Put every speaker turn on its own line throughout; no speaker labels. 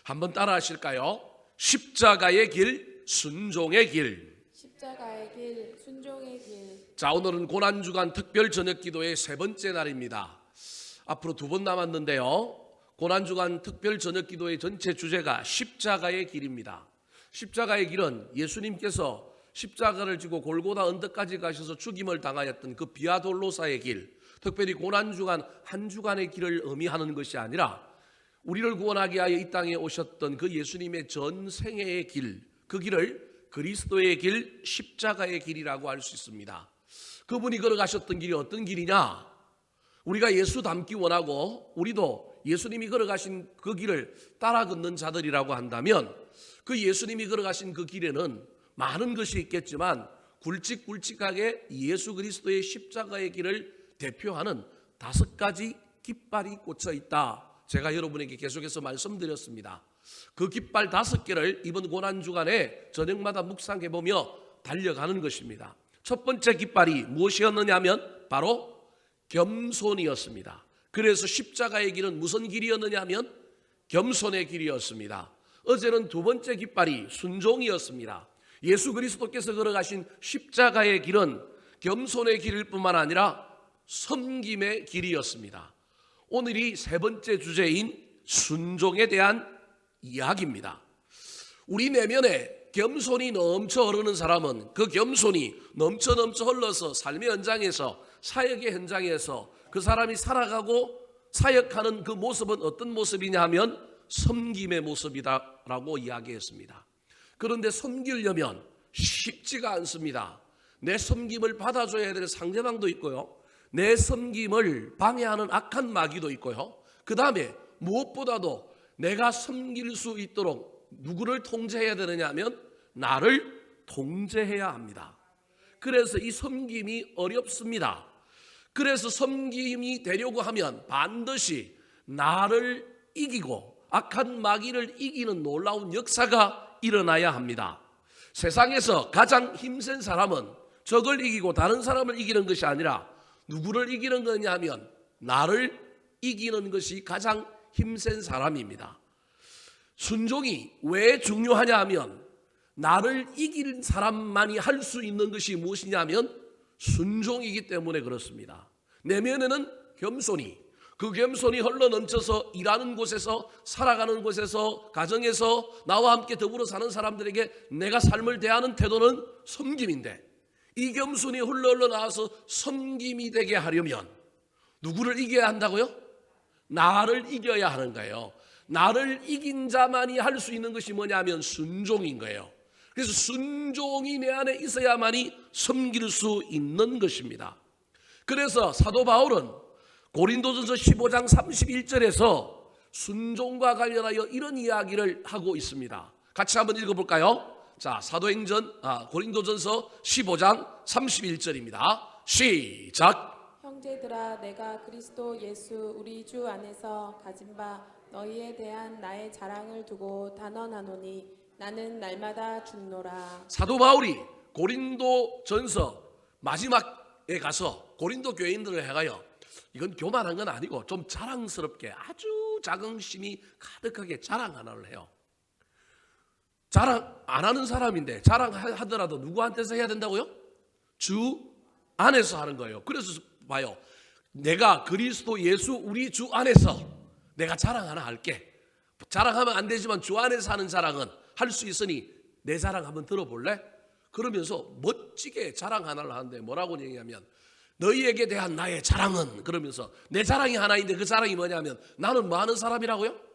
한번 따라 하실까요? 십자가의 길, 순종의 길.
십자가의 길, 순종의 길.
자, 오늘은 고난주간 특별 저녁 기도의 세 번째 날입니다. 앞으로 2번 남았는데요. 고난주간 특별 저녁 기도의 전체 주제가 십자가의 길입니다. 십자가의 길은 예수님께서 십자가를 지고 골고다 언덕까지 가셔서 죽임을 당하였던 그 비아돌로사의 길, 특별히 고난주간 한 주간의 길을 의미하는 것이 아니라 우리를 구원하기 위하여 이 땅에 오셨던 그 예수님의 전생애의 길, 그 길을 그리스도의 길, 십자가의 길이라고 할 수 있습니다. 그분이 걸어가셨던 길이 어떤 길이냐? 우리가 예수 닮기 원하고 우리도 예수님이 걸어가신 그 길을 따라 걷는 자들이라고 한다면 그 예수님이 걸어가신 그 길에는 많은 것이 있겠지만 굵직굵직하게 예수 그리스도의 십자가의 길을 대표하는 5가지 깃발이 꽂혀 있다. 제가 여러분에게 계속해서 말씀드렸습니다. 그 깃발 5개를 이번 고난주간에 저녁마다 묵상해보며 달려가는 것입니다. 첫 번째 깃발이 무엇이었느냐면 바로 겸손이었습니다. 그래서 십자가의 길은 무슨 길이었느냐 하면 겸손의 길이었습니다. 어제는 2번째 깃발이 순종이었습니다. 예수 그리스도께서 걸어가신 십자가의 길은 겸손의 길일 뿐만 아니라 섬김의 길이었습니다. 오늘이 3번째 주제인 순종에 대한 이야기입니다. 우리 내면에 겸손이 넘쳐 흐르는 사람은 그 겸손이 넘쳐 흘러서 삶의 현장에서, 사역의 현장에서 그 사람이 살아가고 사역하는 그 모습은 어떤 모습이냐 하면 섬김의 모습이다라고 이야기했습니다. 그런데 섬기려면 쉽지가 않습니다. 내 섬김을 받아줘야 될 상대방도 있고요, 내 섬김을 방해하는 악한 마귀도 있고요, 그 다음에 무엇보다도 내가 섬길 수 있도록 누구를 통제해야 되느냐 하면 나를 통제해야 합니다. 그래서 이 섬김이 어렵습니다. 그래서 섬김이 되려고 하면 반드시 나를 이기고 악한 마귀를 이기는 놀라운 역사가 일어나야 합니다. 세상에서 가장 힘센 사람은 적을 이기고 다른 사람을 이기는 것이 아니라 누구를 이기는 거냐 하면 나를 이기는 것이 가장 힘센 사람입니다. 순종이 왜 중요하냐 하면 나를 이길 사람만이 할 수 있는 것이 무엇이냐 하면 순종이기 때문에 그렇습니다. 내면에는 겸손이, 그 겸손이 흘러넘쳐서 일하는 곳에서, 살아가는 곳에서, 가정에서 나와 함께 더불어 사는 사람들에게 내가 삶을 대하는 태도는 섬김인데, 이 겸손이 흘러나와서 섬김이 되게 하려면 누구를 이겨야 한다고요? 나를 이겨야 하는 거예요. 나를 이긴 자만이 할 수 있는 것이 뭐냐면 순종인 거예요. 그래서 순종이 내 안에 있어야만이 섬길 수 있는 것입니다. 그래서 사도 바울은 고린도전서 15장 31절에서 순종과 관련하여 이런 이야기를 하고 있습니다. 같이 한번 읽어볼까요? 자, 고린도전서 15장 31절입니다. 시작.
형제들아, 내가 그리스도 예수 우리 주 안에서 가진 바 너희에 대한 나의 자랑을 두고 단언하노니 나는 날마다 죽노라.
사도 바울이 고린도전서 마지막에 가서 고린도 교인들을 향하여 이건 교만한 건 아니고 좀 자랑스럽게 아주 자긍심이 가득하게 자랑 하나를 해요. 자랑 안 하는 사람인데 자랑하더라도 누구한테서 해야 된다고요? 주 안에서 하는 거예요. 그래서 봐요. 내가 그리스도 예수 우리 주 안에서 내가 자랑 하나 할게. 자랑하면 안 되지만 주 안에서 하는 자랑은 할 수 있으니 내 자랑 한번 들어볼래? 그러면서 멋지게 자랑 하나를 하는데 뭐라고 얘기하면 너희에게 대한 나의 자랑은, 그러면서 내 자랑이 하나인데 그 자랑이 뭐냐면 나는 뭐 하는 사람이라고요?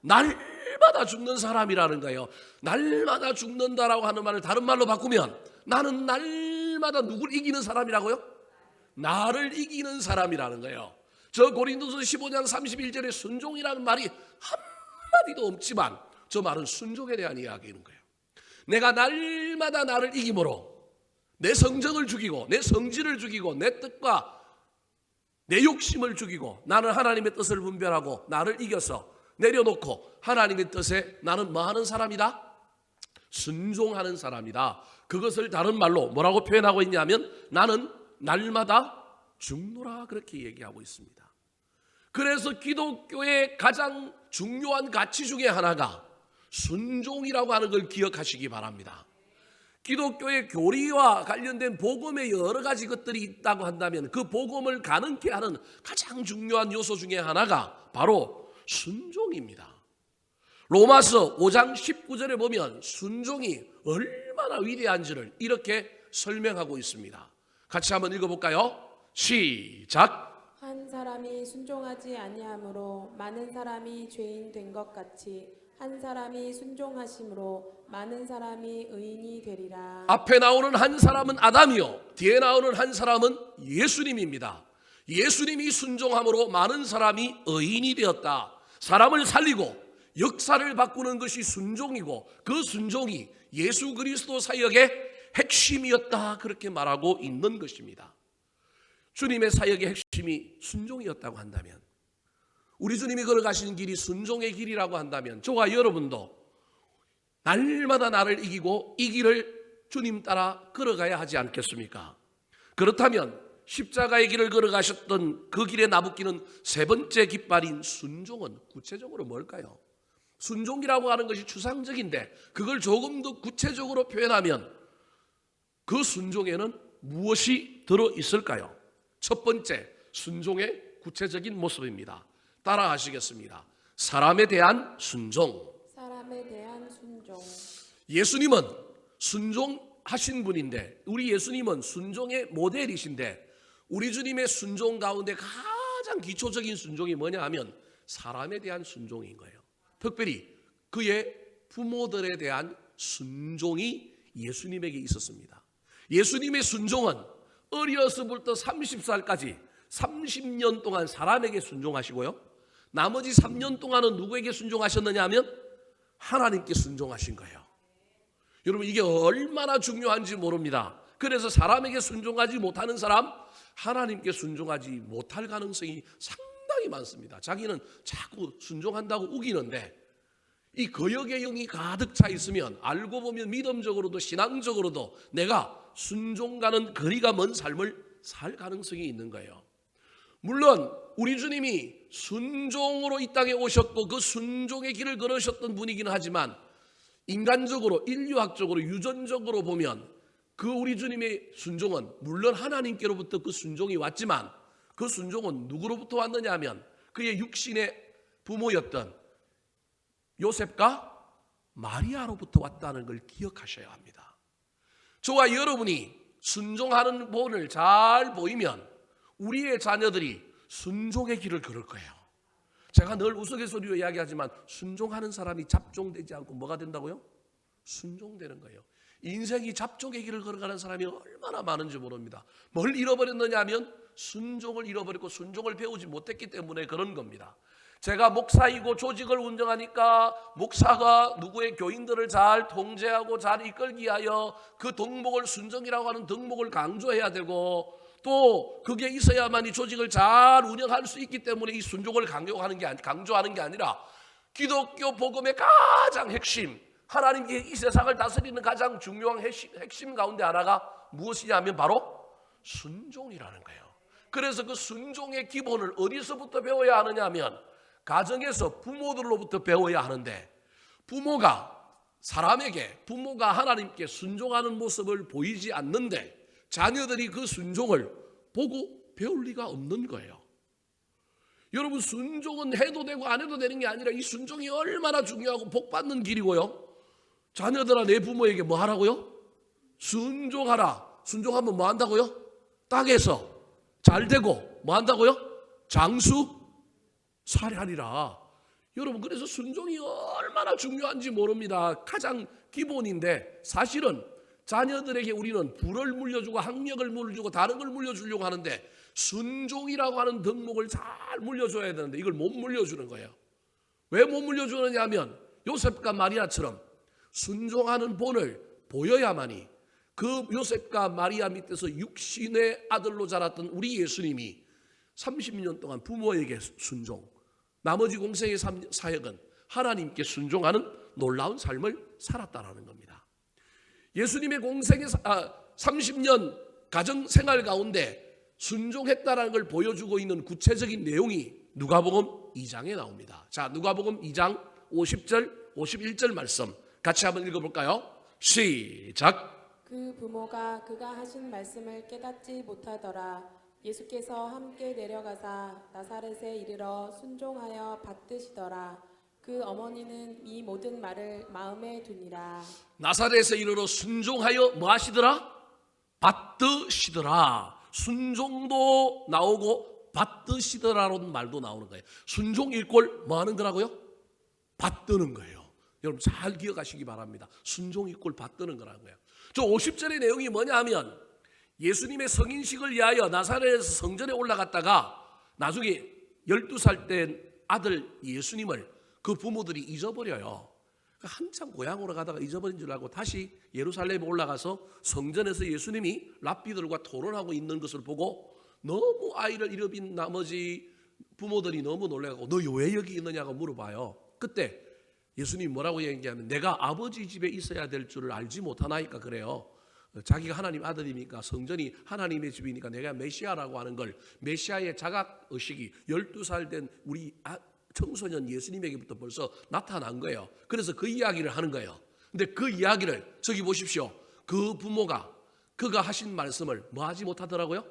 날마다 죽는 사람이라는 거예요. 날마다 죽는다라고 하는 말을 다른 말로 바꾸면 나는 날마다 누굴 이기는 사람이라고요? 나를 이기는 사람이라는 거예요. 저 고린도서 15장 31절에 순종이라는 말이 한마디도 없지만 저 말은 순종에 대한 이야기인 거예요. 내가 날마다 나를 이김으로 내 성적을 죽이고 내 성질을 죽이고 내 뜻과 내 욕심을 죽이고 나는 하나님의 뜻을 분별하고 나를 이겨서 내려놓고 하나님의 뜻에 나는 뭐 하는 사람이다? 순종하는 사람이다. 그것을 다른 말로 뭐라고 표현하고 있냐면 나는 날마다 죽노라, 그렇게 얘기하고 있습니다. 그래서 기독교의 가장 중요한 가치 중에 하나가 순종이라고 하는 걸 기억하시기 바랍니다. 기독교의 교리와 관련된 복음의 여러 가지 것들이 있다고 한다면 그 복음을 가능케 하는 가장 중요한 요소 중에 하나가 바로 순종입니다. 로마서 5장 19절에 보면 순종이 얼마나 위대한지를 이렇게 설명하고 있습니다. 같이 한번 읽어볼까요? 시작.
한 사람이 순종하지 아니함으로 많은 사람이 죄인 된 것 같이 한 사람이 순종하심으로 많은 사람이 의인이 되리라.
앞에 나오는 한 사람은 아담이요, 뒤에 나오는 한 사람은 예수님입니다. 예수님이 순종함으로 많은 사람이 의인이 되었다. 사람을 살리고 역사를 바꾸는 것이 순종이고 그 순종이 예수 그리스도 사역의 핵심이었다, 그렇게 말하고 있는 것입니다. 주님의 사역의 핵심이 순종이었다고 한다면, 우리 주님이 걸어가시는 길이 순종의 길이라고 한다면 저와 여러분도 날마다 나를 이기고 이 길을 주님 따라 걸어가야 하지 않겠습니까? 그렇다면 십자가의 길을 걸어가셨던 그 길에 나붙기는 세 번째 깃발인 순종은 구체적으로 뭘까요? 순종이라고 하는 것이 추상적인데 그걸 조금 더 구체적으로 표현하면 그 순종에는 무엇이 들어있을까요? 첫 번째, 순종의 구체적인 모습입니다. 따라 하시겠습니다. 사람에 대한 순종.
사람에 대한 순종.
예수님은 순종하신 분인데, 우리 예수님은 순종의 모델이신데, 우리 주님의 순종 가운데 가장 기초적인 순종이 뭐냐 하면 사람에 대한 순종인 거예요. 특별히 그의 부모들에 대한 순종이 예수님에게 있었습니다. 예수님의 순종은 어려서부터 30살까지 30년 동안 사람에게 순종하시고요, 나머지 3년 동안은 누구에게 순종하셨느냐 하면 하나님께 순종하신 거예요. 여러분, 이게 얼마나 중요한지 모릅니다. 그래서 사람에게 순종하지 못하는 사람, 하나님께 순종하지 못할 가능성이 상당히 많습니다. 자기는 자꾸 순종한다고 우기는데 이 거역의 영이 가득 차 있으면 알고 보면 믿음적으로도 신앙적으로도 내가 순종과는 거리가 먼 삶을 살 가능성이 있는 거예요. 물론 우리 주님이 순종으로 이 땅에 오셨고 그 순종의 길을 걸으셨던 분이긴 하지만 인간적으로, 인류학적으로, 유전적으로 보면 그 우리 주님의 순종은 물론 하나님께로부터 그 순종이 왔지만 그 순종은 누구로부터 왔느냐 하면 그의 육신의 부모였던 요셉과 마리아로부터 왔다는 걸 기억하셔야 합니다. 저와 여러분이 순종하는 본을 잘 보이면 우리의 자녀들이 순종의 길을 걸을 거예요. 제가 늘 우스갯소리로 이야기하지만 순종하는 사람이 잡종되지 않고 뭐가 된다고요? 순종되는 거예요. 인생이 잡종의 길을 걸어가는 사람이 얼마나 많은지 모릅니다. 뭘 잃어버렸느냐 하면 순종을 잃어버렸고 순종을 배우지 못했기 때문에 그런 겁니다. 제가 목사이고 조직을 운영하니까 목사가 누구의 교인들을 잘 통제하고 잘 이끌기 위하여 그 덕목을, 순종이라고 하는 덕목을 강조해야 되고 또 그게 있어야만 이 조직을 잘 운영할 수 있기 때문에 이 순종을 강조하는 게 아니라 기독교 복음의 가장 핵심, 하나님께 이 세상을 다스리는 가장 중요한 핵심 가운데 하나가 무엇이냐면 바로 순종이라는 거예요. 그래서 그 순종의 기본을 어디서부터 배워야 하느냐 하면 가정에서 부모들로부터 배워야 하는데, 부모가 하나님께 순종하는 모습을 보이지 않는데 자녀들이 그 순종을 보고 배울 리가 없는 거예요. 여러분, 순종은 해도 되고 안 해도 되는 게 아니라 이 순종이 얼마나 중요하고 복받는 길이고요. 자녀들아, 내 부모에게 뭐 하라고요? 순종하라. 순종하면 뭐 한다고요? 땅에서 잘 되고 뭐 한다고요? 장수 살하리라. 여러분, 그래서 순종이 얼마나 중요한지 모릅니다. 가장 기본인데 사실은 자녀들에게 우리는 부를 물려주고 학력을 물려주고 다른 걸 물려주려고 하는데 순종이라고 하는 덕목을 잘 물려줘야 되는데 이걸 못 물려주는 거예요. 왜 못 물려주느냐 하면 요셉과 마리아처럼 순종하는 본을 보여야만이, 그 요셉과 마리아 밑에서 육신의 아들로 자랐던 우리 예수님이 30년 동안 부모에게 순종, 나머지 공생의 사역은 하나님께 순종하는 놀라운 삶을 살았다라는 겁니다. 예수님의 공생의 30년 가정생활 가운데 순종했다라는 걸 보여주고 있는 구체적인 내용이 누가복음 2장에 나옵니다. 자, 누가복음 2장 50절 51절 말씀 같이 한번 읽어볼까요? 시작.
그 부모가 그가 하신 말씀을 깨닫지 못하더라. 예수께서 함께 내려가사 나사렛에 이르러 순종하여 받드시더라. 그 어머니는 이 모든 말을 마음에 두니라.
나사렛에 이르러 순종하여 뭐 하시더라? 받드시더라. 순종도 나오고 받드시더라라는 말도 나오는 거예요. 순종 이꼴 뭐 하는 거라고요? 받드는 거예요. 여러분 잘 기억하시기 바랍니다. 순종 이꼴 받드는 거라는 거예요. 저 50절의 내용이 뭐냐 하면 예수님의 성인식을 위하여 나사렛에서 성전에 올라갔다가 나중에 12살 된 아들 예수님을 그 부모들이 잊어버려요. 한참 고향으로 가다가 잊어버린 줄 알고 다시 예루살렘에 올라가서 성전에서 예수님이 랍비들과 토론하고 있는 것을 보고 너무 아이를 잃어빈 나머지 부모들이 너무 놀라고 너 왜 여기 있느냐고 물어봐요. 그때 예수님이 뭐라고 얘기하면 내가 아버지 집에 있어야 될 줄을 알지 못하나이까 그래요. 자기가 하나님 아들이니까 성전이 하나님의 집이니까 내가 메시아라고 하는 걸 메시아의 자각의식이 12살 된 우리 청소년 예수님에게부터 벌써 나타난 거예요. 그래서 그 이야기를 하는 거예요. 근데 그 이야기를 저기 보십시오. 그 부모가 그가 하신 말씀을 뭐 하지 못하더라고요?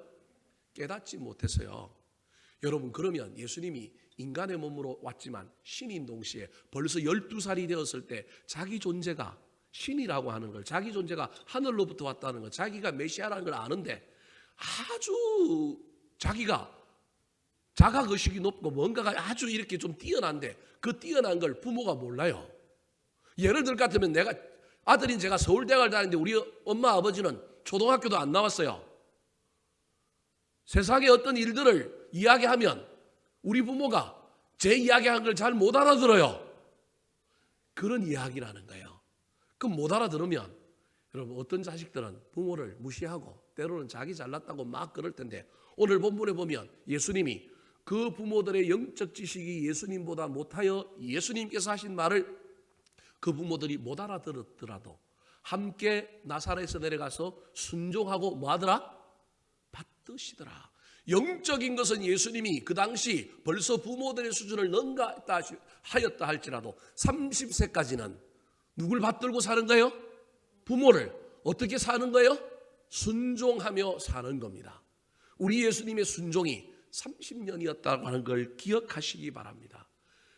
깨닫지 못했어요. 여러분 그러면 예수님이 인간의 몸으로 왔지만 신인 동시에 벌써 12살이 되었을 때 자기 존재가 신이라고 하는 걸 자기 존재가 하늘로부터 왔다는 걸 자기가 메시아라는 걸 아는데 아주 자기가 자각의식이 높고 뭔가가 아주 이렇게 좀 뛰어난데 그 뛰어난 걸 부모가 몰라요. 예를 들 것 같으면 내가 아들인 제가 서울대학을 다니는데 우리 엄마 아버지는 초등학교도 안 나왔어요. 세상의 어떤 일들을 이야기하면 우리 부모가 제 이야기한 걸 잘 못 알아들어요. 그런 이야기라는 거예요. 그럼 못 알아들으면 여러분 어떤 자식들은 부모를 무시하고 때로는 자기 잘났다고 막 그럴 텐데 오늘 본문에 보면 예수님이 그 부모들의 영적 지식이 예수님보다 못하여 예수님께서 하신 말을 그 부모들이 못 알아들었더라도 함께 나사렛에서 내려가서 순종하고 뭐하더라? 받드시더라. 영적인 것은 예수님이 그 당시 벌써 부모들의 수준을 넘갔다 하였다 할지라도 30세까지는 누굴 받들고 사는 거예요? 부모를. 어떻게 사는 거예요? 순종하며 사는 겁니다. 우리 예수님의 순종이 30년이었다고 하는 걸 기억하시기 바랍니다.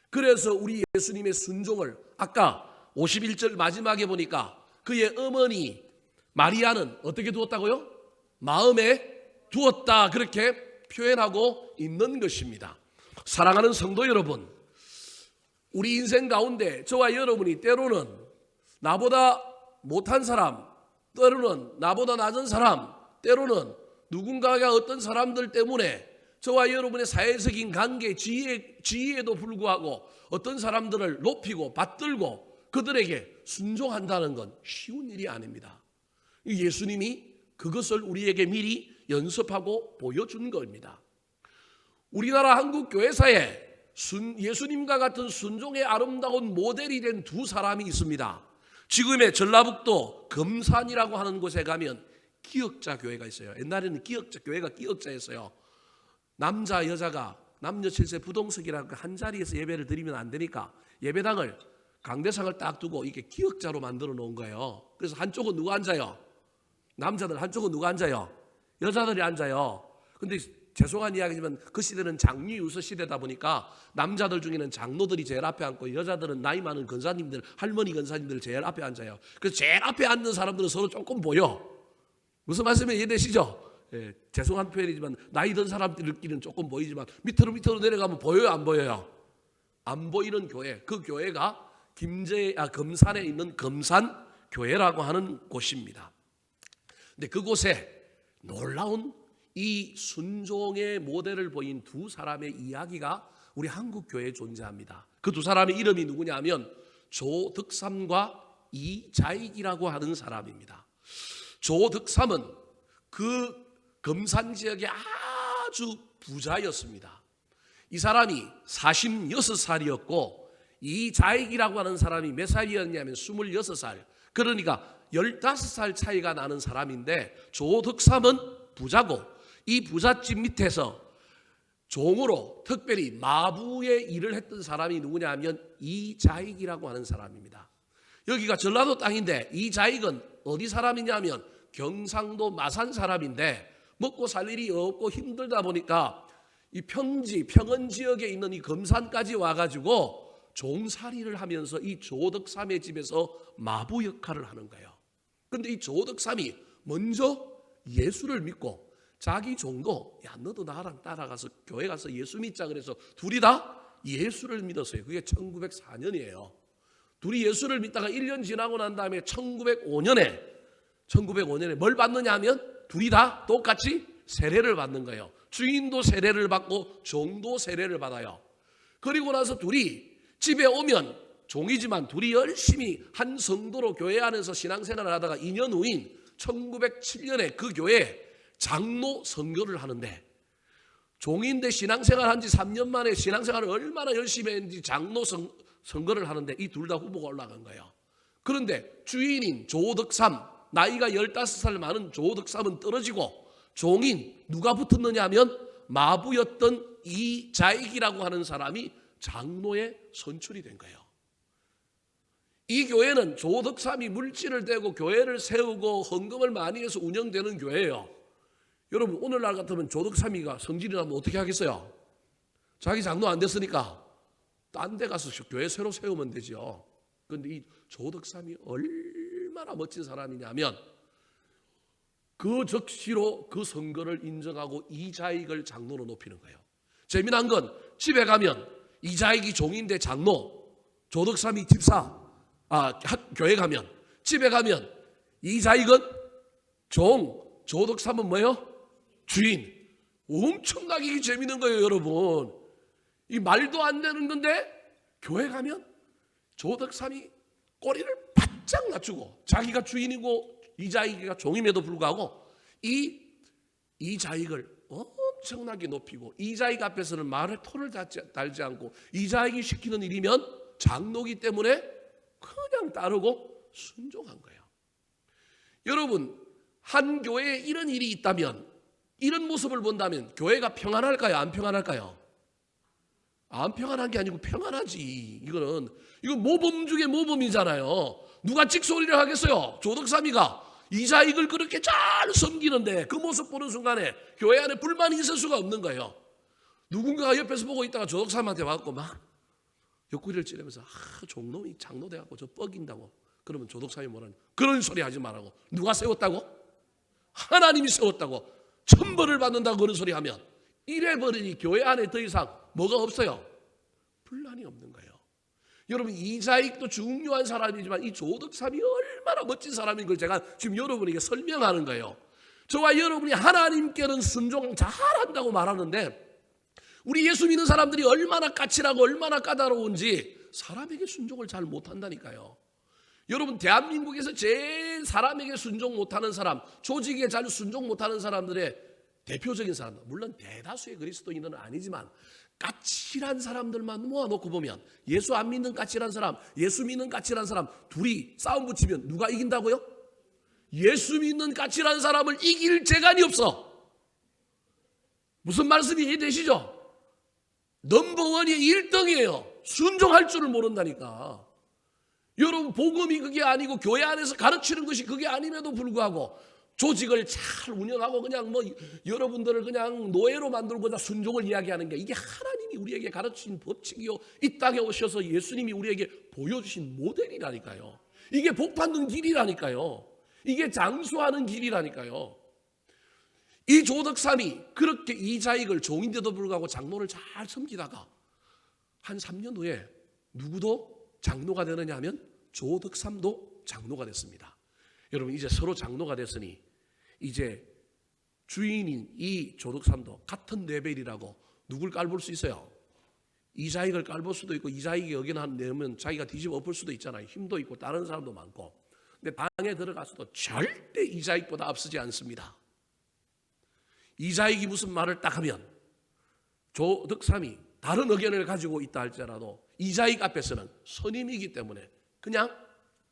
그래서 우리 예수님의 순종을 아까 51절 마지막에 보니까 그의 어머니 마리아는 어떻게 두었다고요? 마음에 두었다 그렇게 표현하고 있는 것입니다. 사랑하는 성도 여러분, 우리 인생 가운데 저와 여러분이 때로는 나보다 못한 사람, 때로는 나보다 낮은 사람, 때로는 누군가가 어떤 사람들 때문에 저와 여러분의 사회적인 관계, 지위에도 불구하고 어떤 사람들을 높이고 받들고 그들에게 순종한다는 건 쉬운 일이 아닙니다. 예수님이 그것을 우리에게 미리 연습하고 보여준 겁니다. 우리나라 한국 교회사에 예수님과 같은 순종의 아름다운 모델이 된 두 사람이 있습니다. 지금의 전라북도 금산이라고 하는 곳에 가면 기역자 교회가 있어요. 옛날에는 교회가 기역자였어요. 남자 여자가 남녀 7세 부동석이라고 한 자리에서 예배를 드리면 안 되니까 예배당을 강대상을 딱 두고 이게 기역자로 만들어 놓은 거예요. 그래서 한쪽은 누가 앉아요? 남자들 한쪽은 누가 앉아요? 여자들이 앉아요. 근데 죄송한 이야기지만 그 시대는 장유유서 시대다 보니까 남자들 중에는 장로들이 제일 앞에 앉고 여자들은 나이 많은 권사님들, 할머니 권사님들 제일 앞에 앉아요. 그래서 제일 앞에 앉는 사람들은 서로 조금 보여. 무슨 말씀인지 이해되시죠? 예, 죄송한 표현이지만 나이 든 사람들끼리는 조금 보이지만 밑으로 내려가면 보여요, 안 보여요? 안 보이는 교회, 그 교회가 금산에 있는 금산교회라고 하는 곳입니다. 근데 그곳에 놀라운 이 순종의 모델을 보인 두 사람의 이야기가 우리 한국 교회에 존재합니다. 그 두 사람의 이름이 누구냐 하면 조득삼과 이자익이라고 하는 사람입니다. 조득삼은 그 금산 지역의 아주 부자였습니다. 이 사람이 46살이었고 이자익이라고 하는 사람이 몇 살이었냐면 26살. 그러니까 15살 차이가 나는 사람인데 조득삼은 부자고 이 부잣집 밑에서 종으로 특별히 마부의 일을 했던 사람이 누구냐 하면 이자익이라고 하는 사람입니다. 여기가 전라도 땅인데 이자익은 어디 사람이냐면 경상도 마산 사람인데 먹고 살 일이 없고 힘들다 보니까 이 평원 지역에 있는 이 금산까지 와가지고 종살이를 하면서 이 조덕삼의 집에서 마부 역할을 하는 거예요. 그런데 이 조덕삼이 먼저 예수를 믿고 자기 종도 야 너도 나랑 따라가서 교회 가서 예수 믿자 그래서 둘이 다 예수를 믿었어요. 그게 1904년이에요. 둘이 예수를 믿다가 1년 지나고 난 다음에 1905년에 뭘 받느냐 하면 둘이 다 똑같이 세례를 받는 거예요. 주인도 세례를 받고 종도 세례를 받아요. 그리고 나서 둘이 집에 오면 종이지만 둘이 열심히 한 성도로 교회 안에서 신앙생활을 하다가 2년 후인 1907년에 그 교회에 장로 선교를 하는데 종인데 신앙생활 한 지 3년 만에 신앙생활을 얼마나 열심히 했는지 장로 선거를 하는데 이 둘 다 후보가 올라간 거예요. 그런데 주인인 조덕삼 나이가 15살 많은 조덕삼은 떨어지고 종인 누가 붙었느냐 하면 마부였던 이자익이라고 하는 사람이 장로에 선출이 된 거예요. 이 교회는 조덕삼이 물질을 대고 교회를 세우고 헌금을 많이 해서 운영되는 교회예요. 여러분 오늘날 같으면 조덕삼이가 성질이 나면 어떻게 하겠어요? 자기 장로 안 됐으니까 딴 데 가서 교회 새로 세우면 되죠. 그런데 이 조덕삼이 얼마나 멋진 사람이냐면 그 적시로 그 선거를 인정하고 이자익을 장로로 높이는 거예요. 재미난 건 집에 가면 이자익이 종인데 장로, 조덕삼이 집사, 교회 가면 집에 가면 이자익은 종, 조덕삼은 뭐예요? 주인. 엄청나게 재미있는 거예요, 여러분. 이 말도 안 되는 건데 교회 가면 조덕삼이 꼬리를 바짝 낮추고 자기가 주인이고 이자익이가 종임에도 불구하고 이자익을 엄청나게 높이고 이자익 앞에서는 말에 토를 달지 않고 이자익이 시키는 일이면 장로기 때문에 그냥 따르고 순종한 거예요. 여러분 한 교회에 이런 일이 있다면 이런 모습을 본다면 교회가 평안할까요? 안 평안할까요? 안 평안한 게 아니고 평안하지. 이건 모범 중에 모범이잖아요. 누가 찍소리를 하겠어요? 조덕삼이가 이자익을 그렇게 잘 섬기는데 그 모습 보는 순간에 교회 안에 불만이 있을 수가 없는 거예요. 누군가가 옆에서 보고 있다가 조덕삼한테 와갖고 막 옆구리를 찌르면서 종놈이 장로 돼갖고 저 뻐긴다고. 그러면 조덕삼이 뭐라니? 그런 소리 하지 말라고. 누가 세웠다고? 하나님이 세웠다고. 천벌을 받는다고 그런 소리 하면 이래버리니 교회 안에 더 이상 뭐가 없어요? 분란이 없는 거예요. 여러분 이자익도 중요한 사람이지만 이 조덕삼이 얼마나 멋진 사람인 걸 제가 지금 여러분에게 설명하는 거예요. 저와 여러분이 하나님께는 순종 잘한다고 말하는데 우리 예수 믿는 사람들이 얼마나 까칠하고 얼마나 까다로운지 사람에게 순종을 잘 못한다니까요. 여러분 대한민국에서 제일 사람에게 순종 못하는 사람, 조직에 잘 순종 못하는 사람들의 대표적인 사람, 물론 대다수의 그리스도인은 아니지만 까칠한 사람들만 모아놓고 보면 예수 안 믿는 까칠한 사람, 예수 믿는 까칠한 사람 둘이 싸움 붙이면 누가 이긴다고요? 예수 믿는 까칠한 사람을 이길 재간이 없어. 무슨 말씀이 이해되시죠? 넘버원이 1등이에요. 순종할 줄을 모른다니까. 여러분 복음이 그게 아니고 교회 안에서 가르치는 것이 그게 아님에도 불구하고 조직을 잘 운영하고 그냥 여러분들을 그냥 노예로 만들고자 순종을 이야기하는 게 이게 하나님이 우리에게 가르친 법칙이요. 이 땅에 오셔서 예수님이 우리에게 보여주신 모델이라니까요. 이게 복받는 길이라니까요. 이게 장수하는 길이라니까요. 이 조덕삼이 그렇게 이자익을 종인데도 불구하고 장로를 잘 섬기다가 한 3년 후에 누구도 장로가 되느냐 하면 조덕삼도 장로가 됐습니다. 여러분 이제 서로 장로가 됐으니 이제 주인인 이 조덕삼도 같은 레벨이라고 누굴 깔볼 수 있어요? 이자익을 깔볼 수도 있고 이자익이 여기나 내면 자기가 뒤집어 엎을 수도 있잖아요. 힘도 있고 다른 사람도 많고. 근데 방에 들어가서도 절대 이자익보다 앞서지 않습니다. 이자익이 무슨 말을 딱 하면 조덕삼이 다른 의견을 가지고 있다 할지라도 이자익 앞에서는 선임이기 때문에 그냥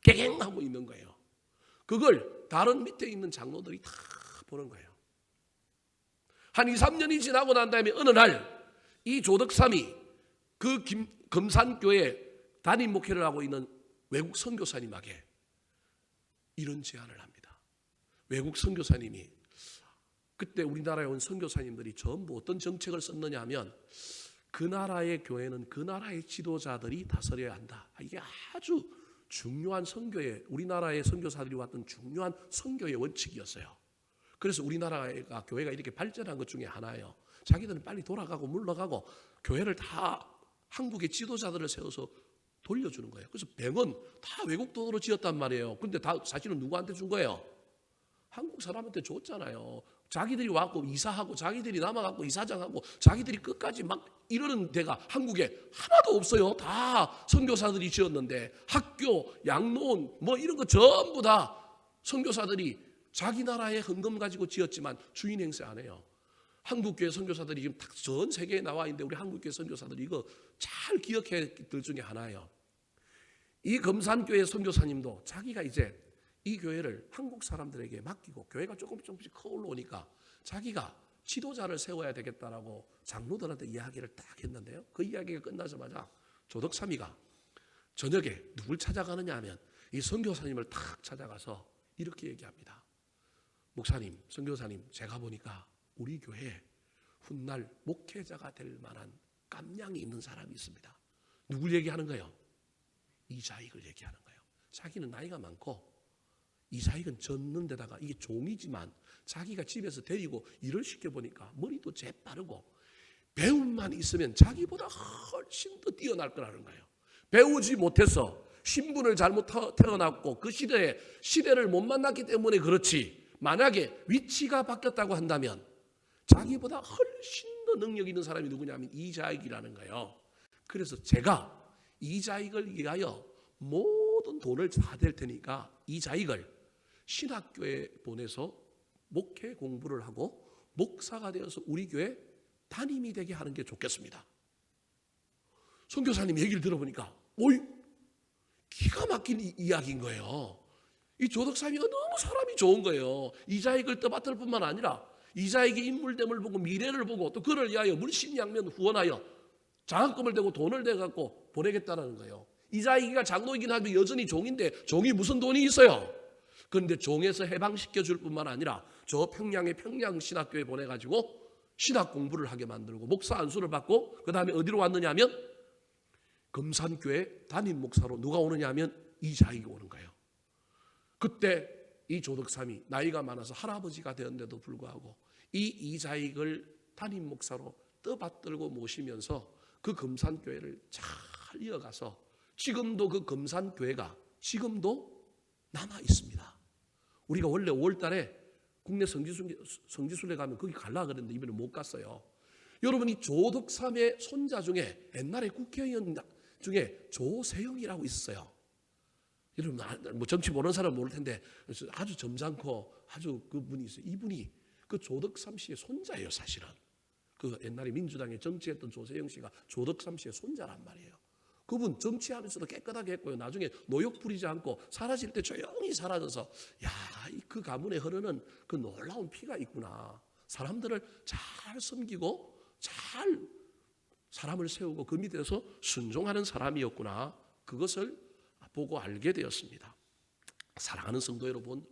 개갱하고 있는 거예요. 그걸 다른 밑에 있는 장로들이 다 보는 거예요. 한 2, 3년이 지나고 난 다음에 어느 날 이 조덕삼이 그 금산교회 담임 목회를 하고 있는 외국 선교사님에게 이런 제안을 합니다. 외국 선교사님이 그때 우리나라에 온 선교사님들이 전부 어떤 정책을 썼느냐 하면 그 나라의 교회는 그 나라의 지도자들이 다스려야 한다. 이게 아주 중요한 선교의 우리나라의 선교사들이 왔던 중요한 선교의 원칙이었어요. 그래서 우리나라가 교회가 이렇게 발전한 것 중에 하나예요. 자기들은 빨리 돌아가고 물러가고 교회를 다 한국의 지도자들을 세워서 돌려주는 거예요. 그래서 병은 다 외국 돈으로 지었단 말이에요. 근데 다 사실은 누구한테 준 거예요? 한국 사람한테 줬잖아요. 자기들이 와갖고 이사하고 자기들이 남아갖고 이사장하고 자기들이 끝까지 막 이러는 데가 한국에 하나도 없어요. 다 선교사들이 지었는데 학교, 양로원 뭐 이런 거 전부 다 선교사들이 자기 나라의 헌금 가지고 지었지만 주인 행세 안 해요. 한국교회 선교사들이 지금 전 세계에 나와 있는데 우리 한국교회 선교사들이 이거 잘 기억해야 될 중에 하나예요. 이 금산교회 선교사님도 자기가 이제 이 교회를 한국 사람들에게 맡기고 교회가 조금씩 커 올라오니까 자기가 지도자를 세워야 되겠다라고 장로들한테 이야기를 딱 했는데요. 그 이야기가 끝나자마자 조덕삼이가 저녁에 누굴 찾아가느냐 하면 이 선교사님을 탁 찾아가서 이렇게 얘기합니다. 목사님, 선교사님, 제가 보니까 우리 교회에 훗날 목회자가 될 만한 깜냥이 있는 사람이 있습니다. 누굴 얘기하는 거예요? 이자익을 얘기하는 거예요. 자기는 나이가 많고 이자익은 젖는 데다가 이게 종이지만 자기가 집에서 데리고 일을 시켜보니까 머리도 재빠르고 배움만 있으면 자기보다 훨씬 더 뛰어날 거라는 거예요. 배우지 못해서 신분을 잘못 태어났고 그 시대를 못 만났기 때문에 그렇지, 만약에 위치가 바뀌었다고 한다면 자기보다 훨씬 더 능력 있는 사람이 누구냐면 이자익이라는 거예요. 그래서 제가 이자익을 위하여 모든 돈을 다 댈 테니까 이자익을 신학교에 보내서 목회 공부를 하고 목사가 되어서 우리 교회 담임이 되게 하는 게 좋겠습니다. 선교사님 얘기를 들어보니까 오이 기가 막힌 이야기인 거예요. 이 조덕삼이가 너무 사람이 좋은 거예요. 이자익을 떠받들 뿐만 아니라 이자익의 인물됨을 보고 미래를 보고 또 그를 위하여 물심양면 후원하여 장학금을 대고 돈을 대갖고 보내겠다는 거예요. 이자익이가 장로이긴 하지만 여전히 종인데 종이 무슨 돈이 있어요? 그런데 종에서 해방시켜 줄 뿐만 아니라 저 평양의 평양신학교에 보내가지고 신학 공부를 하게 만들고 목사 안수를 받고 그 다음에 어디로 왔느냐 하면 금산교회 담임 목사로 누가 오느냐 하면 이자익이 오는 거예요. 그때 이 조덕삼이 나이가 많아서 할아버지가 되었는데도 불구하고 이 이자익을 담임 목사로 떠받들고 모시면서 그 금산교회를 잘 이어가서 지금도 그 금산교회가 지금도 남아 있습니다. 우리가 원래 5월 달에 국내 성지순례 가면 거기 가려고 그랬는데 이번에 못 갔어요. 여러분, 이 조덕삼의 손자 중에 옛날에 국회의원 중에 조세영이라고 있었어요. 여러분 뭐 정치 모르는 사람은 모를 텐데 아주 점잖고 아주 그 분이 있어요. 이분이 그 조덕삼 씨의 손자예요. 사실은 그 옛날에 민주당에 정치했던 조세영 씨가 조덕삼 씨의 손자란 말이에요. 그분 정치하면서도 깨끗하게 했고요. 나중에 노역 부리지 않고 사라질 때 조용히 사라져서 그 가문에 흐르는 그 놀라운 피가 있구나. 사람들을 잘 섬기고 잘 사람을 세우고 그 밑에서 순종하는 사람이었구나. 그것을 보고 알게 되었습니다. 사랑하는 성도 여러분,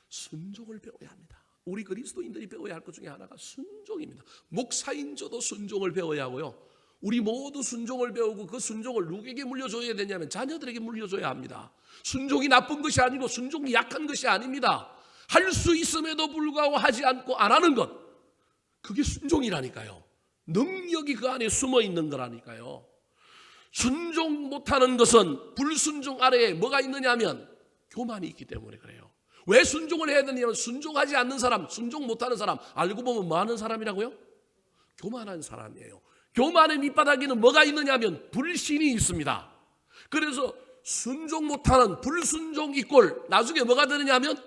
순종을 배워야 합니다. 우리 그리스도인들이 배워야 할 것 중에 하나가 순종입니다. 목사인 저도 순종을 배워야 하고요. 우리 모두 순종을 배우고 그 순종을 누구에게 물려줘야 되냐면 자녀들에게 물려줘야 합니다. 순종이 나쁜 것이 아니고 순종이 약한 것이 아닙니다. 할 수 있음에도 불구하고 하지 않고 안 하는 것, 그게 순종이라니까요. 능력이 그 안에 숨어 있는 거라니까요. 순종 못하는 것은 불순종 아래에 뭐가 있느냐 하면 교만이 있기 때문에 그래요. 왜 순종을 해야 되냐면 순종하지 않는 사람, 순종 못하는 사람, 알고 보면 뭐 하는 사람이라고요? 교만한 사람이에요. 교만의 밑바닥에는 뭐가 있느냐 하면 불신이 있습니다. 그래서 순종 못하는 불순종 이꼴 나중에 뭐가 되느냐 하면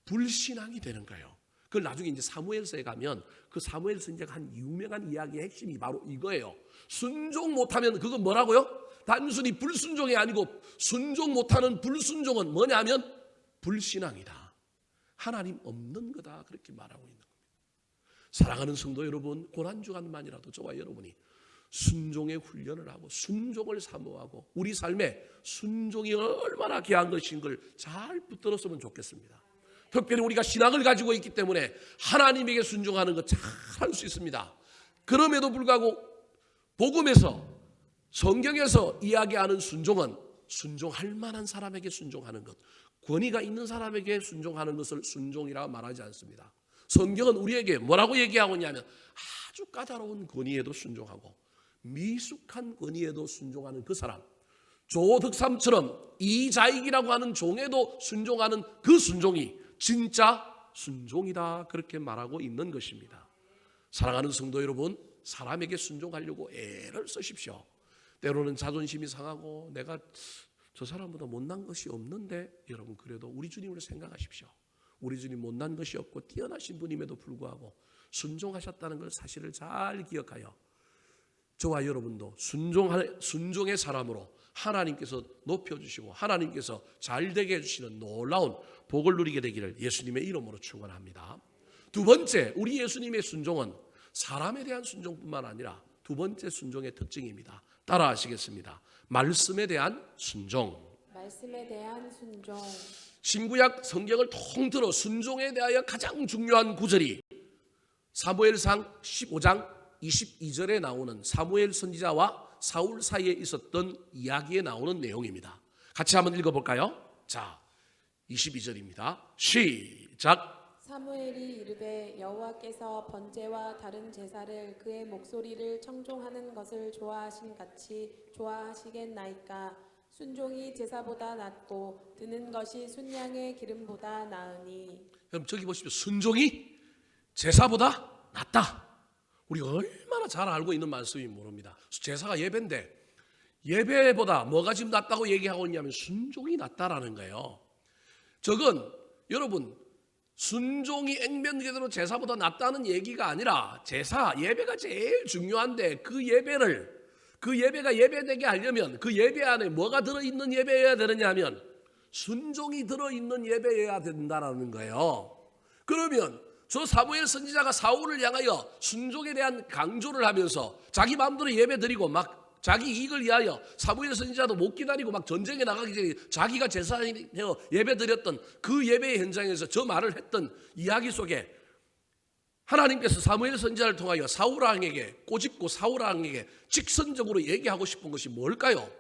불신앙이 되는 거예요. 그걸 나중에 이제 사무엘서에 가면 그 사무엘서 이제 한 유명한 이야기의 핵심이 바로 이거예요. 순종 못하면 그건 뭐라고요? 단순히 불순종이 아니고 순종 못하는 불순종은 뭐냐면 불신앙이다. 하나님 없는 거다. 그렇게 말하고 있는 겁니다. 사랑하는 성도 여러분, 고난주간만이라도 저와 여러분이 순종의 훈련을 하고 순종을 사모하고 우리 삶에 순종이 얼마나 귀한 것인 걸 잘 붙들었으면 좋겠습니다. 특별히 우리가 신앙을 가지고 있기 때문에 하나님에게 순종하는 것 잘 할 수 있습니다. 그럼에도 불구하고 복음에서 성경에서 이야기하는 순종은 순종할 만한 사람에게 순종하는 것, 권위가 있는 사람에게 순종하는 것을 순종이라고 말하지 않습니다. 성경은 우리에게 뭐라고 얘기하고 있냐면 아주 까다로운 권위에도 순종하고 미숙한 권위에도 순종하는 그 사람, 조득삼처럼 이자익이라고 하는 종에도 순종하는 그 순종이 진짜 순종이다, 그렇게 말하고 있는 것입니다. 사랑하는 성도 여러분, 사람에게 순종하려고 애를 쓰십시오. 때로는 자존심이 상하고 내가 저 사람보다 못난 것이 없는데, 여러분 그래도 우리 주님을 생각하십시오. 우리 주님 못난 것이 없고 뛰어나신 분임에도 불구하고 순종하셨다는 걸 사실을 잘 기억하여 저와 여러분도 순종의 사람으로 하나님께서 높여주시고 하나님께서 잘되게 해주시는 놀라운 복을 누리게 되기를 예수님의 이름으로 축원합니다. 두 번째, 우리 예수님의 순종은 사람에 대한 순종뿐만 아니라 두 번째 순종의 특징입니다. 따라 하시겠습니다. 말씀에 대한 순종.
말씀에 대한 순종.
신구약 성경을 통틀어 순종에 대하여 가장 중요한 구절이 사무엘상 15장 22절에 나오는 사무엘 선지자와 사울 사이에 있었던 이야기에 나오는 내용입니다. 같이 한번 읽어볼까요? 자, 22절입니다. 시작.
사무엘이 이르되 여호와께서 번제와 다른 제사를 그의 목소리를 청종하는 것을 좋아하신 같이 좋아하시겠나이까. 순종이 제사보다 낫고 드는 것이 순양의 기름보다 나으니.
그럼 저기 보십시오. 순종이 제사보다 낫다. 우리가 얼마나 잘 알고 있는 말씀이 모릅니다. 제사가 예배인데 예배보다 뭐가 지금 낫다고 얘기하고 있냐면 순종이 낫다라는 거예요. 저건 여러분 순종이 액면제대로 제사보다 낫다는 얘기가 아니라 제사, 예배가 제일 중요한데 그 예배가 예배되게 하려면 그 예배 안에 뭐가 들어있는 예배여야 되느냐 하면 순종이 들어있는 예배여야 된다는 거예요. 그러면 저 사무엘 선지자가 사울을 향하여 순종에 대한 강조를 하면서 자기 마음대로 예배 드리고 막 자기 이익을 위하여 사무엘 선지자도 못 기다리고 막 전쟁에 나가기 전에 자기가 제사하여 예배 드렸던 그 예배의 현장에서 저 말을 했던 이야기 속에 하나님께서 사무엘 선지자를 통하여 사울왕에게 꼬집고 사울왕에게 직선적으로 얘기하고 싶은 것이 뭘까요?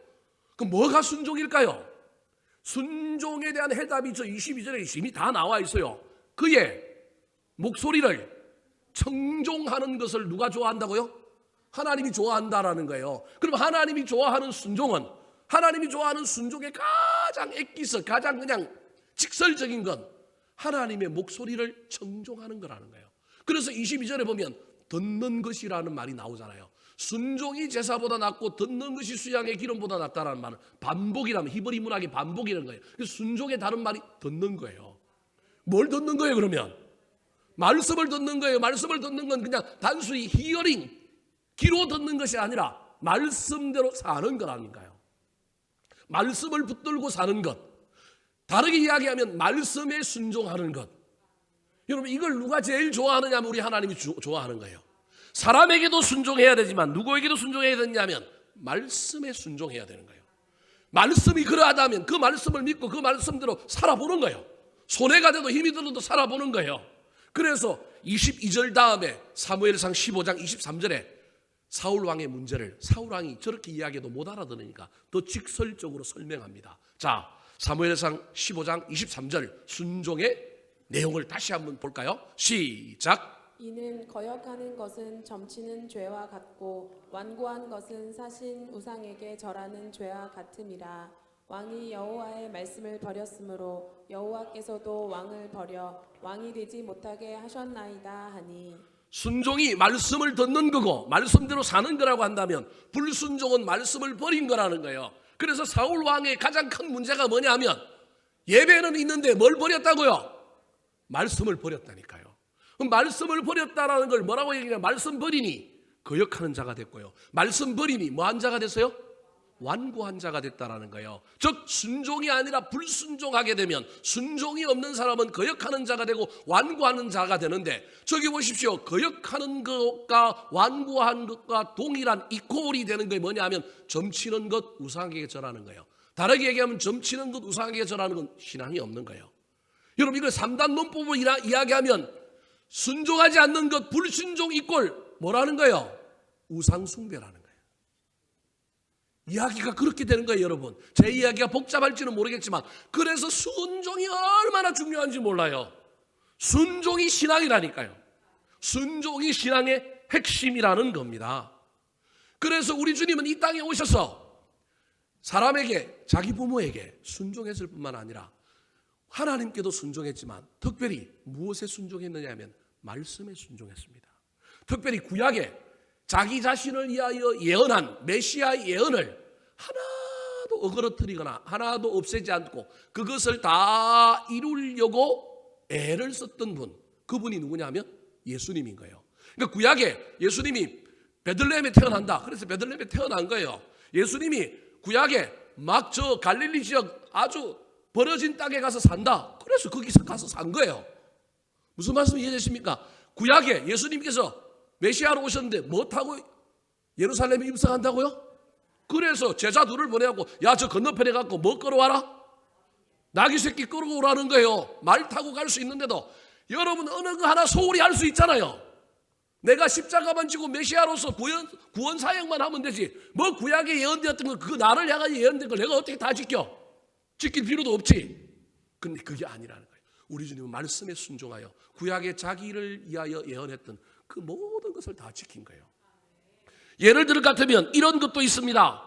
그 뭐가 순종일까요? 순종에 대한 해답이 저 22절에 이미 다 나와 있어요. 그의 목소리를 청종하는 것을 누가 좋아한다고요? 하나님이 좋아한다라는 거예요. 그럼 하나님이 좋아하는 순종은 하나님이 좋아하는 순종의 가장 액기스, 가장 그냥 직설적인 건 하나님의 목소리를 청종하는 거라는 거예요. 그래서 22절에 보면 듣는 것이라는 말이 나오잖아요. 순종이 제사보다 낫고 듣는 것이 수양의 기름보다 낫다라는 말은 반복이라면 히브리 문학의 반복이라는 거예요. 그래서 순종의 다른 말이 듣는 거예요. 뭘 듣는 거예요 그러면? 말씀을 듣는 거예요. 말씀을 듣는 건 그냥 단순히 히어링, 귀로 듣는 것이 아니라 말씀대로 사는 거라니까요. 말씀을 붙들고 사는 것. 다르게 이야기하면 말씀에 순종하는 것. 여러분 이걸 누가 제일 좋아하느냐 하면 우리 하나님이 좋아하는 거예요. 사람에게도 순종해야 되지만 누구에게도 순종해야 되냐면 말씀에 순종해야 되는 거예요. 말씀이 그러하다면 그 말씀을 믿고 그 말씀대로 살아보는 거예요. 손해가 돼도 힘이 들어도 살아보는 거예요. 그래서 22절 다음에 사무엘상 15장 23절에 사울왕의 문제를 사울왕이 저렇게 이야기해도 못 알아들으니까 더 직설적으로 설명합니다. 자, 사무엘상 15장 23절 순종의 내용을 다시 한번 볼까요? 시작.
이는 거역하는 것은 점치는 죄와 같고 완고한 것은 사신 우상에게 절하는 죄와 같음이라. 왕이 여호와의 말씀을 버렸으므로 여호와께서도 왕을 버려 왕이 되지 못하게 하셨나이다 하니.
순종이 말씀을 듣는 거고 말씀대로 사는 거라고 한다면 불순종은 말씀을 버린 거라는 거예요. 그래서 사울 왕의 가장 큰 문제가 뭐냐 하면 예배는 있는데 뭘 버렸다고요? 말씀을 버렸다니까요. 그럼 말씀을 버렸다라는 걸 뭐라고 얘기하냐? 말씀 버리니 거역하는 자가 됐고요. 말씀 버리니 뭐한 자가 됐어요? 완고한 자가 됐다라는 거예요. 즉 순종이 아니라 불순종하게 되면 순종이 없는 사람은 거역하는 자가 되고 완고하는 자가 되는데, 저기 보십시오. 거역하는 것과 완고한 것과 동일한 이퀄이 되는 게 뭐냐면 점치는 것, 우상에게 절하는 거예요. 다르게 얘기하면 점치는 것, 우상에게 절하는 건 신앙이 없는 거예요. 여러분, 이걸 3단 논법을 이야기하면 순종하지 않는 것, 불순종 이퀄 뭐라는 거예요? 우상숭배라는 거예요. 이야기가 그렇게 되는 거예요, 여러분. 제 이야기가 복잡할지는 모르겠지만, 그래서 순종이 얼마나 중요한지 몰라요. 순종이 신앙이라니까요. 순종이 신앙의 핵심이라는 겁니다. 그래서 우리 주님은 이 땅에 오셔서 사람에게, 자기 부모에게 순종했을 뿐만 아니라 하나님께도 순종했지만 특별히 무엇에 순종했느냐 하면 말씀에 순종했습니다. 특별히 구약에 자기 자신을 위하여 예언한 메시아의 예언을 하나도 어그러뜨리거나 하나도 없애지 않고 그것을 다 이루려고 애를 썼던 분, 그분이 누구냐면 예수님인 거예요. 그러니까 구약에 예수님이 베들레헴에 태어난다. 그래서 베들레헴에 태어난 거예요. 예수님이 구약에 막 저 갈릴리 지역 아주 벌어진 땅에 가서 산다. 그래서 거기서 가서 산 거예요. 무슨 말씀 이해되십니까? 구약에 예수님께서 메시아로 오셨는데 뭐 타고 예루살렘에 입성한다고요? 그래서 제자들을 보내고, 야, 저 건너편에 가고 뭐 끌어와라? 나귀 새끼 끌어오라는 거예요. 말 타고 갈 수 있는데도 여러분 어느 거 하나 소홀히 할 수 있잖아요. 내가 십자가만 지고 메시아로서 구원 사역만 하면 되지. 뭐 구약에 예언되었던 거, 그 나를 향하여 예언된 걸 내가 어떻게 다 지켜? 지킬 필요도 없지. 근데 그게 아니라는 거예요. 우리 주님은 말씀에 순종하여 구약에 자기를 위하여 예언했던 그 모든 것을 다 지킨 거예요. 예를 들어 같으면 이런 것도 있습니다.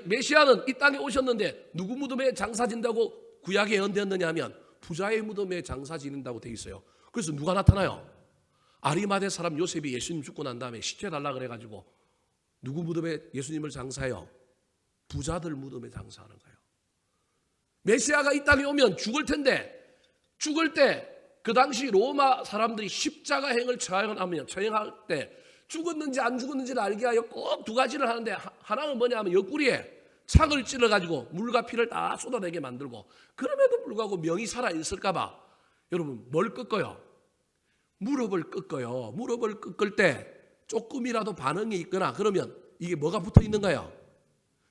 메시아는 이 땅에 오셨는데 누구 무덤에 장사 진다고 구약에 예언되었느냐 하면 부자의 무덤에 장사 지는다고 되어 있어요. 그래서 누가 나타나요? 아리마대 사람 요셉이 예수님 죽고 난 다음에 시체 달라 그래가지고 누구 무덤에 예수님을 장사해요? 부자들 무덤에 장사하는 거예요. 메시아가 이 땅에 오면 죽을 텐데, 죽을 때 그 당시 로마 사람들이 십자가 행을 처형할 때 죽었는지 안 죽었는지를 알게 하여 꼭 두 가지를 하는데, 하나는 뭐냐 하면 옆구리에 창을 찔러가지고 물과 피를 다 쏟아내게 만들고, 그럼에도 불구하고 명이 살아있을까 봐 여러분 뭘 꺾어요? 무릎을 꺾어요. 무릎을 꺾을 때 조금이라도 반응이 있거나 그러면 이게 뭐가 붙어 있는 거예요?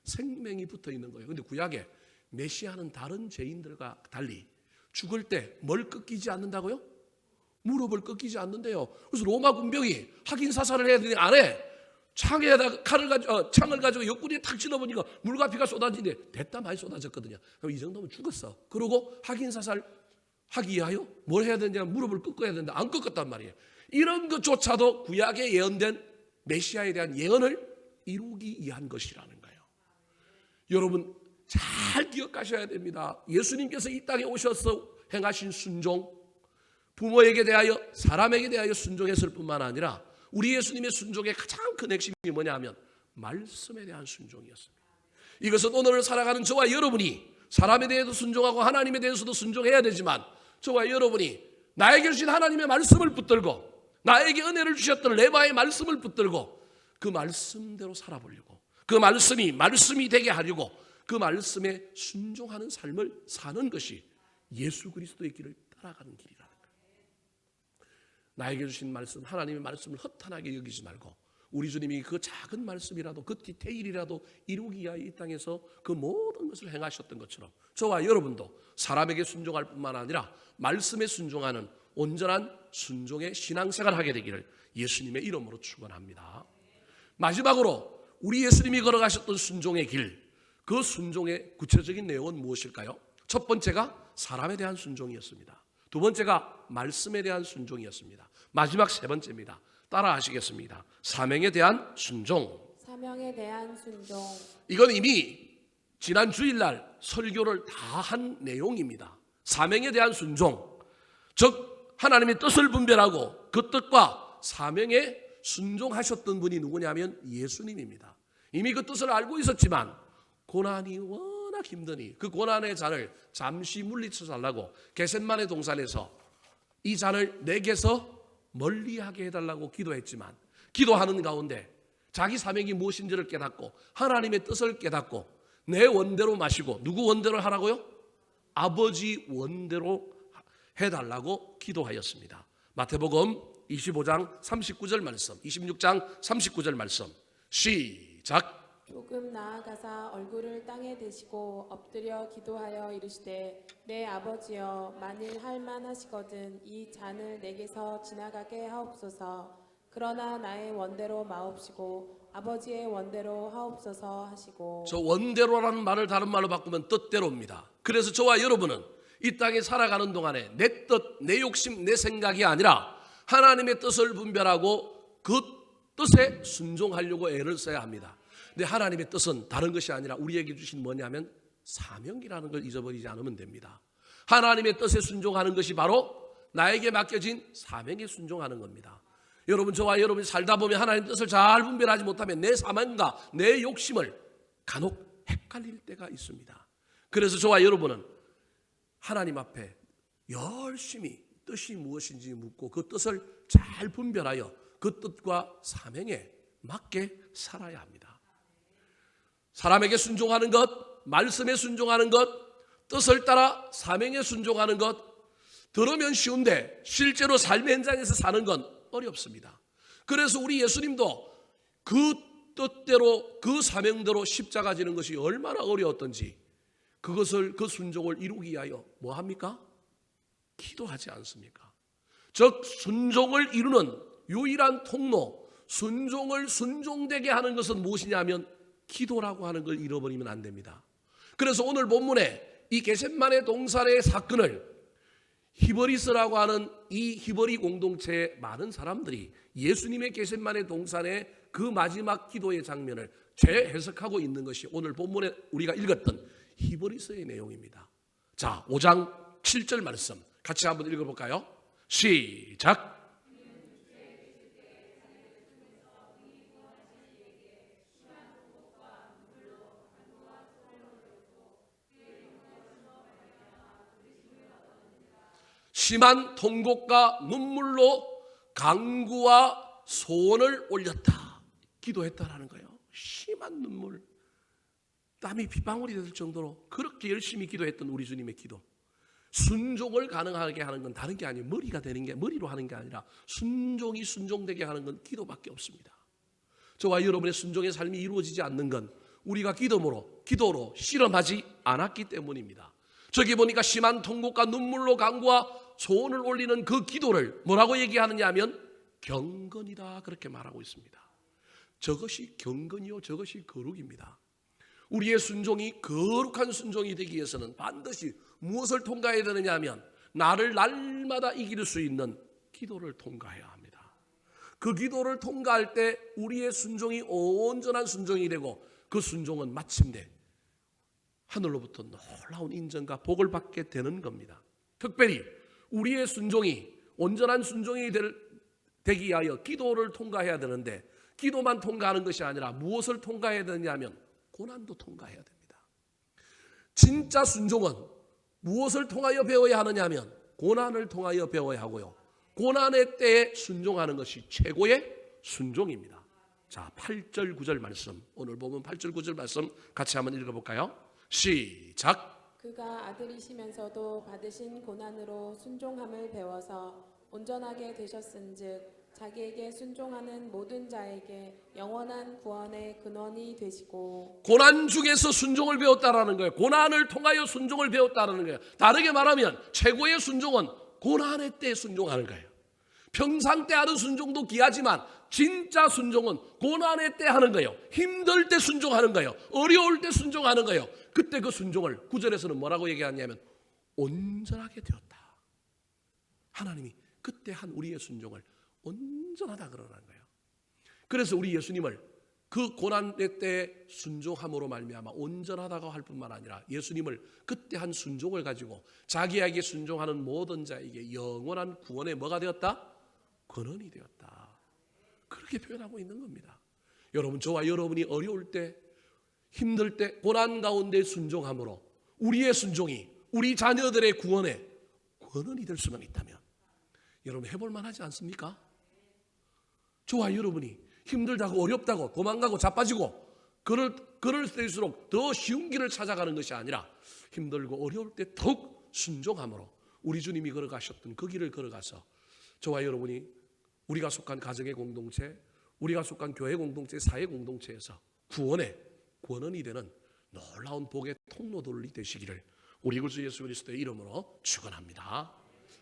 생명이 붙어 있는 거예요. 근데 구약에 메시아는 다른 죄인들과 달리 죽을 때 뭘 꺾이지 않는다고요? 무릎을 꺾이지 않는데요. 그래서 로마 군병이 확인 사살을 해야 되는데 안 해. 창을 가지고 옆구리에 탁 찔러보니까 물과 피가 쏟아지는데 됐다 많이 쏟아졌거든요. 그럼 이 정도면 죽었어. 그러고 확인 사살 하기 위하여 뭘 해야 되느냐, 무릎을 꺾어야 된다. 안 꺾었단 말이에요. 이런 것조차도 구약에 예언된 메시아에 대한 예언을 이루기 위한 것이라는 거예요. 여러분 잘 기억하셔야 됩니다. 예수님께서 이 땅에 오셔서 행하신 순종, 부모에게 대하여 사람에게 대하여 순종했을 뿐만 아니라 우리 예수님의 순종의 가장 큰 핵심이 뭐냐 하면 말씀에 대한 순종이었습니다. 이것은 오늘을 살아가는 저와 여러분이 사람에 대해서도 순종하고 하나님에 대해서도 순종해야 되지만, 저와 여러분이 나에게 주신 하나님의 말씀을 붙들고 나에게 은혜를 주셨던 레바의 말씀을 붙들고 그 말씀대로 살아보려고, 그 말씀이 되게 하려고 그 말씀에 순종하는 삶을 사는 것이 예수 그리스도의 길을 따라가는 길이라는 거예요. 나에게 주신 말씀, 하나님의 말씀을 허탄하게 여기지 말고 우리 주님이 그 작은 말씀이라도, 그 디테일이라도 이루기 위하여 이 땅에서 그 모든 것을 행하셨던 것처럼 저와 여러분도 사람에게 순종할 뿐만 아니라 말씀에 순종하는 온전한 순종의 신앙생활을 하게 되기를 예수님의 이름으로 축원합니다. 마지막으로 우리 예수님이 걸어가셨던 순종의 길, 그 순종의 구체적인 내용은 무엇일까요? 첫 번째가 사람에 대한 순종이었습니다. 두 번째가 말씀에 대한 순종이었습니다. 마지막 세 번째입니다. 따라 하시겠습니다. 사명에 대한 순종.
사명에 대한 순종.
이건 이미 지난 주일날 설교를 다 한 내용입니다. 사명에 대한 순종, 즉 하나님의 뜻을 분별하고 그 뜻과 사명에 순종하셨던 분이 누구냐면 예수님입니다. 이미 그 뜻을 알고 있었지만 고난이 워낙 힘드니 그 고난의 잔을 잠시 물리쳐 달라고 겟셋마네 동산에서 이 잔을 내게서 멀리하게 해달라고 기도했지만, 기도하는 가운데 자기 사명이 무엇인지를 깨닫고 하나님의 뜻을 깨닫고 내 원대로 마시고 누구 원대로 하라고요? 아버지 원대로 해달라고 기도하였습니다. 마태복음 25장 39절 말씀, 26장 39절 말씀 시작.
조금 나아가사 얼굴을 땅에 대시고 엎드려 기도하여 이르시되 내 아버지여 만일 할만하시거든 이 잔을 내게서 지나가게 하옵소서. 그러나 나의 원대로 마옵시고 아버지의 원대로 하옵소서 하시고.
저 원대로라는 말을 다른 말로 바꾸면 뜻대로입니다. 그래서 저와 여러분은 이 땅에 살아가는 동안에 내 뜻, 내 욕심, 내 생각이 아니라 하나님의 뜻을 분별하고 그 뜻에 순종하려고 애를 써야 합니다. 근데 하나님의 뜻은 다른 것이 아니라 우리에게 주신 뭐냐면 사명이라는 걸 잊어버리지 않으면 됩니다. 하나님의 뜻에 순종하는 것이 바로 나에게 맡겨진 사명에 순종하는 겁니다. 여러분, 저와 여러분이 살다 보면 하나님의 뜻을 잘 분별하지 못하면 내 사명과 내 욕심을 간혹 헷갈릴 때가 있습니다. 그래서 저와 여러분은 하나님 앞에 열심히 뜻이 무엇인지 묻고 그 뜻을 잘 분별하여 그 뜻과 사명에 맞게 살아야 합니다. 사람에게 순종하는 것, 말씀에 순종하는 것, 뜻을 따라 사명에 순종하는 것, 들으면 쉬운데 실제로 삶의 현장에서 사는 건 어렵습니다. 그래서 우리 예수님도 그 뜻대로 그 사명대로 십자가 지는 것이 얼마나 어려웠던지 그것을 그 순종을 이루기 위하여 뭐 합니까? 기도하지 않습니까? 즉 순종을 이루는 유일한 통로, 순종을 순종되게 하는 것은 무엇이냐면 기도라고 하는 걸 잃어버리면 안 됩니다. 그래서 오늘 본문에 이 겟세마네 동산의 사건을 히버리스라고 하는 이 히버리 공동체의 많은 사람들이 예수님의 겟세마네 동산의 그 마지막 기도의 장면을 재해석하고 있는 것이 오늘 본문에 우리가 읽었던 히버리스의 내용입니다. 자, 5장 7절 말씀 같이 한번 읽어볼까요? 시작. 심한 통곡과 눈물로 간구와 소원을 올렸다. 기도했다라는 거예요. 심한 눈물, 땀이 빗방울이 될 정도로 그렇게 열심히 기도했던 우리 주님의 기도. 순종을 가능하게 하는 건 다른 게 아니에요. 머리로 하는 게 아니라 순종이 순종되게 하는 건 기도밖에 없습니다. 저와 여러분의 순종의 삶이 이루어지지 않는 건 우리가 기도로 실험하지 않았기 때문입니다. 저기 보니까 심한 통곡과 눈물로 간구와 소원을 올리는 그 기도를 뭐라고 얘기하느냐 하면 경건이다 그렇게 말하고 있습니다. 저것이 경건이요 저것이 거룩입니다. 우리의 순종이 거룩한 순종이 되기 위해서는 반드시 무엇을 통과해야 되느냐 하면 나를 날마다 이길 수 있는 기도를 통과해야 합니다. 그 기도를 통과할 때 우리의 순종이 온전한 순종이 되고 그 순종은 마침내 하늘로부터 놀라운 인정과 복을 받게 되는 겁니다. 특별히 우리의 순종이 온전한 순종이 되기 위하여 기도를 통과해야 되는데 기도만 통과하는 것이 아니라 무엇을 통과해야 되느냐 하면 고난도 통과해야 됩니다. 진짜 순종은 무엇을 통하여 배워야 하느냐 하면 고난을 통하여 배워야 하고요. 고난의 때에 순종하는 것이 최고의 순종입니다. 자, 8절 9절 말씀, 오늘 보면 8절 9절 말씀 같이 한번 읽어볼까요? 시작.
그가 아들이시면서도 받으신 고난으로 순종함을 배워서 온전하게 되셨은즉 자기에게 순종하는 모든 자에게 영원한 구원의 근원이 되시고.
고난 중에서 순종을 배웠다라는 거예요. 고난을 통하여 순종을 배웠다라는 거예요. 다르게 말하면 최고의 순종은 고난의 때 순종하는 거예요. 평상 때 하는 순종도 귀하지만 진짜 순종은 고난의 때 하는 거예요. 힘들 때 순종하는 거예요. 어려울 때 순종하는 거예요. 그때 그 순종을 9절에서는 뭐라고 얘기하냐면 온전하게 되었다. 하나님이 그때 한 우리의 순종을 온전하다 그러는 거예요. 그래서 우리 예수님을 그 고난의 때에 순종함으로 말미암아 온전하다고 할 뿐만 아니라 예수님을 그때 한 순종을 가지고 자기에게 순종하는 모든 자에게 영원한 구원의 뭐가 되었다? 근원이 되었다. 그렇게 표현하고 있는 겁니다. 여러분, 저와 여러분이 어려울 때, 힘들 때, 고난 가운데 순종함으로 우리의 순종이 우리 자녀들의 구원의 근원이 될 수만 있다면 여러분 해볼 만하지 않습니까? 저와 여러분이 힘들다고 어렵다고 도망가고 자빠지고 그럴 때일수록 더 쉬운 길을 찾아가는 것이 아니라 힘들고 어려울 때 더욱 순종함으로 우리 주님이 걸어가셨던 그 길을 걸어가서 저와 여러분이 우리가 속한 가정의 공동체, 우리가 속한 교회 공동체, 사회 공동체에서 구원의 권원이 되는 놀라운 복의 통로들이 되시기를 우리 구주 예수 그리스도의 이름으로 축원합니다.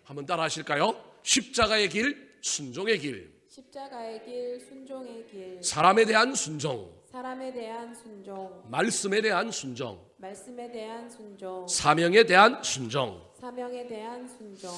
한번 따라 하실까요? 십자가의 길, 순종의 길.
십자가의 길, 순종의 길.
사람에 대한 순종,
사람에 대한 순종.
말씀에 대한 순종,
말씀에 대한 순종.
사명에 대한 순종.
사명에 대한 순종.